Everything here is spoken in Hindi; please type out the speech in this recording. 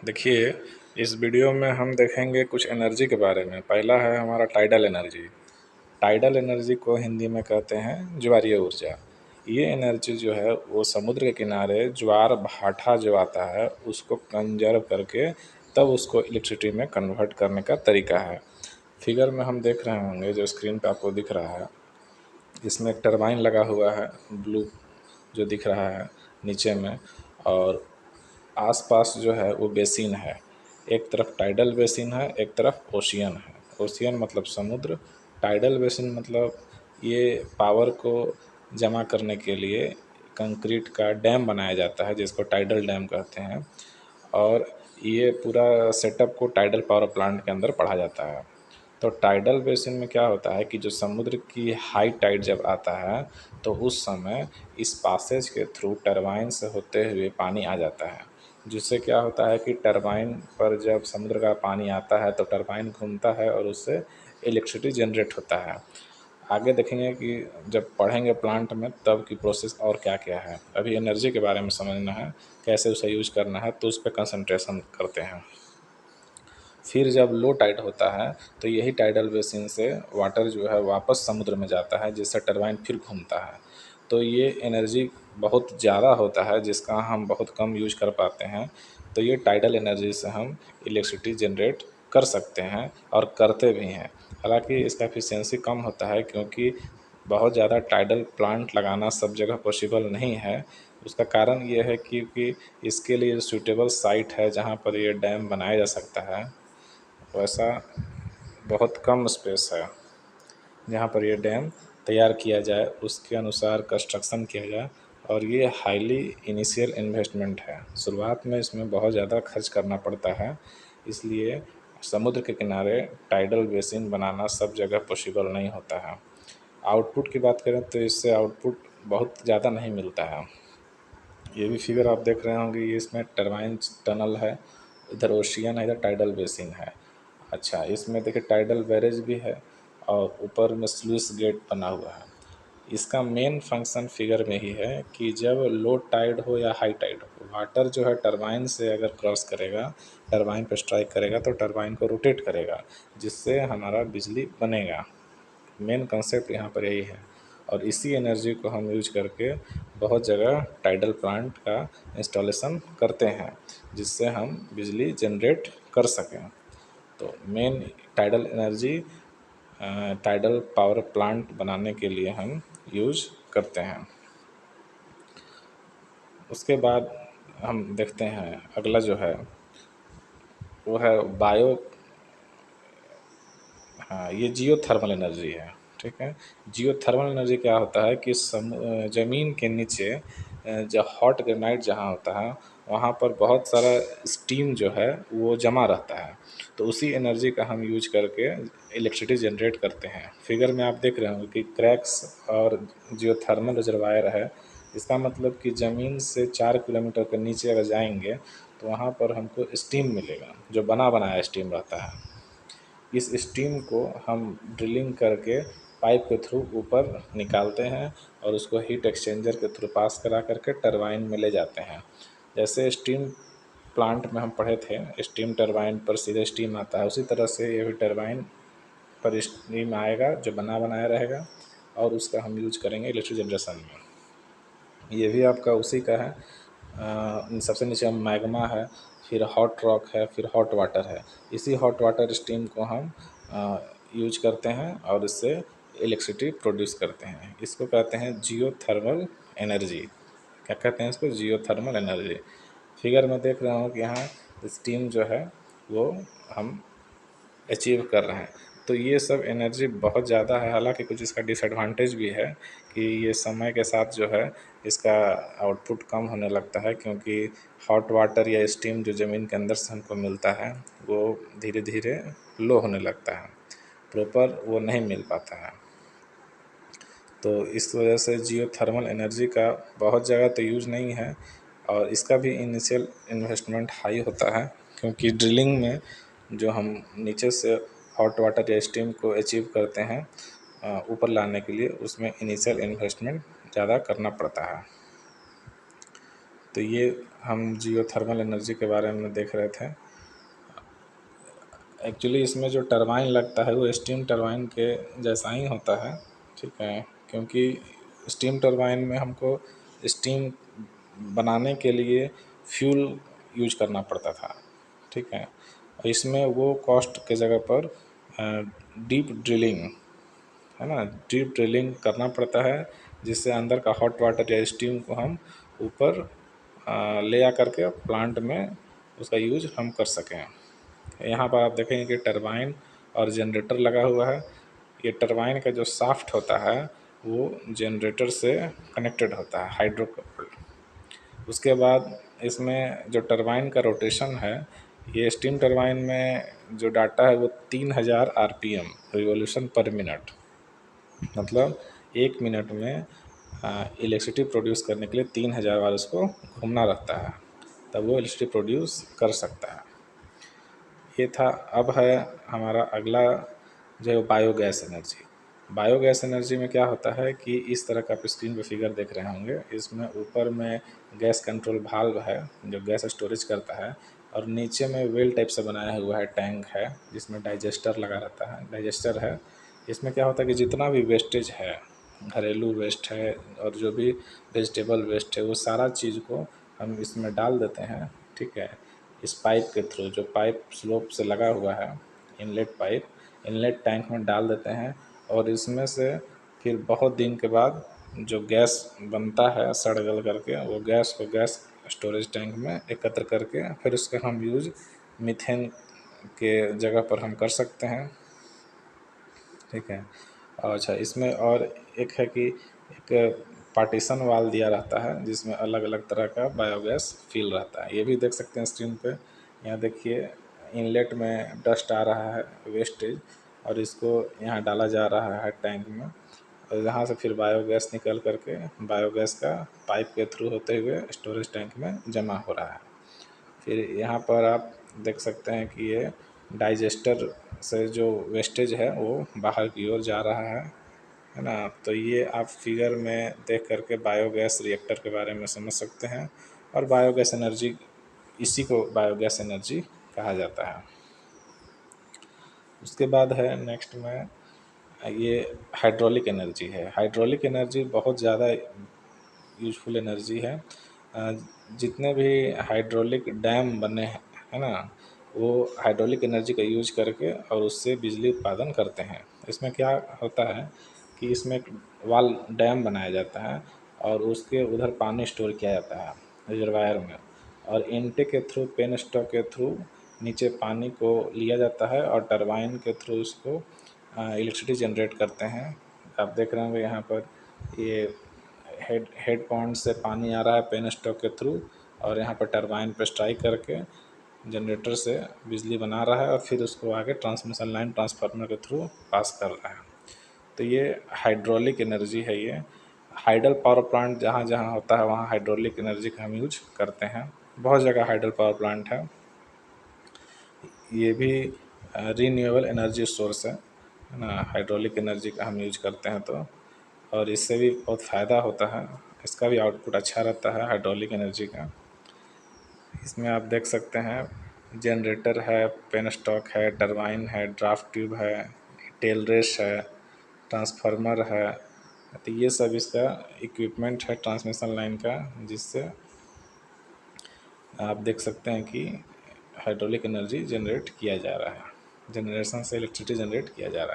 देखिए, इस वीडियो में हम देखेंगे कुछ एनर्जी के बारे में। पहला है हमारा टाइडल एनर्जी। टाइडल एनर्जी को हिंदी में कहते हैं ज्वारीय ऊर्जा। ये एनर्जी जो है वो समुद्र के किनारे ज्वार भाटा जो आता है उसको कंजर्व करके तब उसको इलेक्ट्रिसिटी में कन्वर्ट करने का तरीका है। फिगर में हम देख रहे होंगे जो स्क्रीन पे आपको दिख रहा है, इसमें एक टरबाइन लगा हुआ है, ब्लू जो दिख रहा है नीचे में, और आसपास जो है वो बेसिन है। एक तरफ टाइडल बेसिन है, एक तरफ ओशियन है। ओशियन मतलब समुद्र, टाइडल बेसिन मतलब ये पावर को जमा करने के लिए कंक्रीट का डैम बनाया जाता है जिसको टाइडल डैम कहते हैं, और ये पूरा सेटअप को टाइडल पावर प्लांट के अंदर पढ़ा जाता है। तो टाइडल बेसिन में क्या होता है कि जो समुद्र की हाई टाइड जब आता है तो उस समय इस पासेज के थ्रू टरबाइन से होते हुए पानी आ जाता है, जिससे क्या होता है कि टरबाइन पर जब समुद्र का पानी आता है तो टरबाइन घूमता है और उससे इलेक्ट्रिसिटी जनरेट होता है। आगे देखेंगे कि जब पढ़ेंगे प्लांट में तब की प्रोसेस और क्या क्या है। अभी एनर्जी के बारे में समझना है, कैसे उसे यूज करना है, तो उस पर कंसंट्रेशन करते हैं। फिर जब लो टाइड होता है तो यही टाइडल बेसिन से वाटर जो है वापस समुद्र में जाता है, जिससे टरबाइन फिर घूमता है। तो ये एनर्जी बहुत ज़्यादा होता है जिसका हम बहुत कम यूज कर पाते हैं। तो ये टाइडल एनर्जी से हम इलेक्ट्रिसिटी जनरेट कर सकते हैं और करते भी हैं। हालांकि इसका एफिशिएंसी कम होता है क्योंकि बहुत ज़्यादा टाइडल प्लांट लगाना सब जगह पॉसिबल नहीं है। उसका कारण ये है क्योंकि इसके लिए सूटेबल साइट है जहाँ पर ये डैम बनाया जा सकता है, वैसा बहुत कम स्पेस है जहाँ पर ये डैम तैयार किया जाए, उसके अनुसार कंस्ट्रक्शन किया जाए। और ये हाईली इनिशियल इन्वेस्टमेंट है, शुरुआत में इसमें बहुत ज़्यादा खर्च करना पड़ता है। इसलिए समुद्र के किनारे टाइडल बेसिन बनाना सब जगह पॉसिबल नहीं होता है। आउटपुट की बात करें तो इससे आउटपुट बहुत ज़्यादा नहीं मिलता है। ये भी फिगर आप देख रहे होंगे, ये इसमें टरबाइन टनल है, इधर ओशियन है, इधर टाइडल बेसिन है। अच्छा, इसमें देखिए टाइडल बैरेज भी है और ऊपर में स्लूइस गेट बना हुआ है। इसका मेन फंक्शन फिगर में ही है कि जब लो टाइड हो या हाई टाइड हो, वाटर जो है टरबाइन से अगर क्रॉस करेगा, टरबाइन पर स्ट्राइक करेगा तो टरबाइन को रोटेट करेगा, जिससे हमारा बिजली बनेगा। मेन कंसेप्ट यहाँ पर यही है। और इसी एनर्जी को हम यूज करके बहुत जगह टाइडल प्लांट का इंस्टॉलेशन करते हैं, जिससे हम बिजली जनरेट कर सकें। तो main tidal energy tidal power plant बनाने के लिए हम यूज करते हैं। उसके बाद हम देखते हैं अगला जो है वो है बायो, हाँ, ये जियो थर्मल एनर्जी है। ठीक है, जियो थर्मल एनर्जी क्या होता है कि ज़मीन के नीचे जो हॉट ग्रेनाइट जहाँ होता है वहाँ पर बहुत सारा स्टीम जो है वो जमा रहता है। तो उसी एनर्जी का हम यूज करके इलेक्ट्रिसिटी जनरेट करते हैं। फिगर में आप देख रहे होंगे कि क्रैक्स और जियो थर्मल रिजर्वायर है। इसका मतलब कि ज़मीन से 4 किलोमीटर के नीचे अगर जाएंगे तो वहाँ पर हमको स्टीम मिलेगा, जो बना बनाया स्टीम रहता है। इस स्टीम को हम ड्रिलिंग करके पाइप के थ्रू ऊपर निकालते हैं और उसको हीट एक्सचेंजर के थ्रू पास करा करके टरबाइन में ले जाते हैं। जैसे स्टीम प्लांट में हम पढ़े थे, स्टीम टरबाइन पर सीधे स्टीम आता है, उसी तरह से ये भी टरबाइन पर स्टीम आएगा जो बना बनाया रहेगा और उसका हम यूज करेंगे इलेक्ट्रिक जनरेशन में। ये भी आपका उसी का है। सबसे नीचे मैग्मा है, फिर हॉट रॉक है, फिर हॉट वाटर है। इसी हॉट वाटर स्टीम को हम यूज करते हैं और इससे इलेक्ट्रिसिटी प्रोड्यूस करते हैं। इसको कहते हैं जियो थर्मल एनर्जी। क्या कहते हैं इसको? जियो थर्मल एनर्जी। फिगर में देख रहा हूँ कि यहाँ स्टीम जो है वो हम अचीव कर रहे हैं। तो ये सब एनर्जी बहुत ज़्यादा है। हालांकि कुछ इसका डिसएडवांटेज भी है कि ये समय के साथ जो है इसका आउटपुट कम होने लगता है, क्योंकि हॉट वाटर या स्टीम जो ज़मीन के अंदर से हमको मिलता है वो धीरे धीरे लो होने लगता है, प्रॉपर वो नहीं मिल पाता है। तो इस वजह से जियो थर्मल एनर्जी का बहुत जगह तो यूज़ नहीं है और इसका भी इनिशियल इन्वेस्टमेंट हाई होता है, क्योंकि ड्रिलिंग में जो हम नीचे से हॉट वाटर या स्टीम को अचीव करते हैं ऊपर लाने के लिए, उसमें इनिशियल इन्वेस्टमेंट ज़्यादा करना पड़ता है। तो ये हम जियोथर्मल एनर्जी के बारे में देख रहे थे। एक्चुअली इसमें जो टरबाइन लगता है वो स्टीम टरबाइन के जैसा ही होता है, ठीक है, क्योंकि स्टीम टरबाइन में हमको स्टीम बनाने के लिए फ्यूल यूज करना पड़ता था, ठीक है। इसमें वो कॉस्ट के जगह पर डीप ड्रिलिंग, है ना, डीप ड्रिलिंग करना पड़ता है, जिससे अंदर का हॉट वाटर या स्टीम को हम ऊपर ले आ करके प्लांट में उसका यूज हम कर सकें। यहाँ पर आप देखेंगे कि टरबाइन और जनरेटर लगा हुआ है। ये टरबाइन का जो शाफ्ट होता है वो जनरेटर से कनेक्टेड होता है, हाइड्रो कपल्ड। उसके बाद इसमें जो टरबाइन का रोटेशन है, ये स्टीम टरबाइन में जो डाटा है वो 3000 आरपीएम, रिवॉल्यूशन पर मिनट, मतलब 1 मिनट में इलेक्ट्रिसिटी प्रोड्यूस करने के लिए 3000 बार उसको घूमना रहता है, तब वो इलेक्ट्रिसिटी प्रोड्यूस कर सकता है। ये था। अब है हमारा अगला जो है बायोगैस एनर्जी। बायोगैस एनर्जी में क्या होता है कि इस तरह का आप स्क्रीन पे फिगर देख रहे होंगे, इसमें ऊपर में गैस कंट्रोल वाल्व है जो गैस स्टोरेज करता है, और नीचे में वेल टाइप से बनाया हुआ है टैंक है जिसमें डाइजेस्टर लगा रहता है, डाइजेस्टर है। इसमें क्या होता है कि जितना भी वेस्टेज है, घरेलू वेस्ट है और जो भी वेजिटेबल वेस्ट है, वो सारा चीज़ को हम इसमें डाल देते हैं, ठीक है। इस पाइप के थ्रू, जो पाइप स्लोप से लगा हुआ है, इनलेट पाइप, इनलेट टैंक में डाल देते हैं, और इसमें से फिर बहुत दिन के बाद जो गैस बनता है सड़ गल करके, वो गैस को गैस स्टोरेज टैंक में एकत्र करके फिर उसका हम यूज़ मीथेन के जगह पर हम कर सकते हैं, ठीक है। अच्छा, इसमें और एक है कि एक पार्टीशन वाल दिया रहता है जिसमें अलग अलग तरह का बायोगैस फील रहता है, ये भी देख सकते हैं स्क्रीन पे। यहाँ देखिए इनलेट में डस्ट आ रहा है, वेस्टेज, और इसको यहाँ डाला जा रहा है टैंक में, और यहाँ से फिर बायोगैस निकल करके बायोगैस का पाइप के थ्रू होते हुए स्टोरेज टैंक में जमा हो रहा है। फिर यहाँ पर आप देख सकते हैं कि ये डाइजेस्टर से जो वेस्टेज है वो बाहर की ओर जा रहा है ना। तो ये आप फिगर में देख करके बायोगैस रिएक्टर के बारे में समझ सकते हैं, और बायोगैस एनर्जी, इसी को बायोगैस एनर्जी कहा जाता है। उसके बाद है नेक्स्ट में ये हाइड्रोलिक एनर्जी है। हाइड्रोलिक एनर्जी बहुत ज़्यादा यूजफुल एनर्जी है। जितने भी हाइड्रोलिक डैम बने हैं, है ना, वो हाइड्रोलिक एनर्जी का यूज करके और उससे बिजली उत्पादन करते हैं। इसमें क्या होता है कि इसमें एक वाल डैम बनाया जाता है और उसके उधर पानी स्टोर किया जाता है रिजर्वायर में, और इनटेक के थ्रू, पेन स्टॉक के थ्रू नीचे पानी को लिया जाता है और टरबाइन के थ्रू उसको इलेक्ट्रिसिटी जनरेट करते हैं। आप देख रहे होंगे यहाँ पर ये हेड पॉइंट से पानी आ रहा है पेन स्टॉक के थ्रू, और यहाँ पर टरबाइन पर स्ट्राइक करके जनरेटर से बिजली बना रहा है और फिर उसको आगे ट्रांसमिशन लाइन ट्रांसफार्मर के थ्रू पास कर रहा है। तो ये हाइड्रोलिक एनर्जी है। ये हाइडल पावर प्लांट जहाँ जहाँ होता है वहाँ हाइड्रोलिक एनर्जी का हम यूज करते हैं। बहुत जगह हाइडल पावर प्लांट है। ये भी रीन्यूएबल एनर्जी सोर्स है ना। हाइड्रोलिक एनर्जी का हम यूज करते हैं तो, और इससे भी बहुत फ़ायदा होता है, इसका भी आउटपुट अच्छा रहता है हाइड्रोलिक एनर्जी का। इसमें आप देख सकते हैं जनरेटर है, पेन स्टॉक है, टरबाइन है, ड्राफ्ट ट्यूब है, टेल रेस है, ट्रांसफार्मर है। तो ये सब इसका इक्विपमेंट है ट्रांसमिशन लाइन का, जिससे आप देख सकते हैं कि हाइड्रोलिक एनर्जी जनरेट किया जा रहा है, जनरेशन से इलेक्ट्रिसिटी जनरेट किया जा रहा है।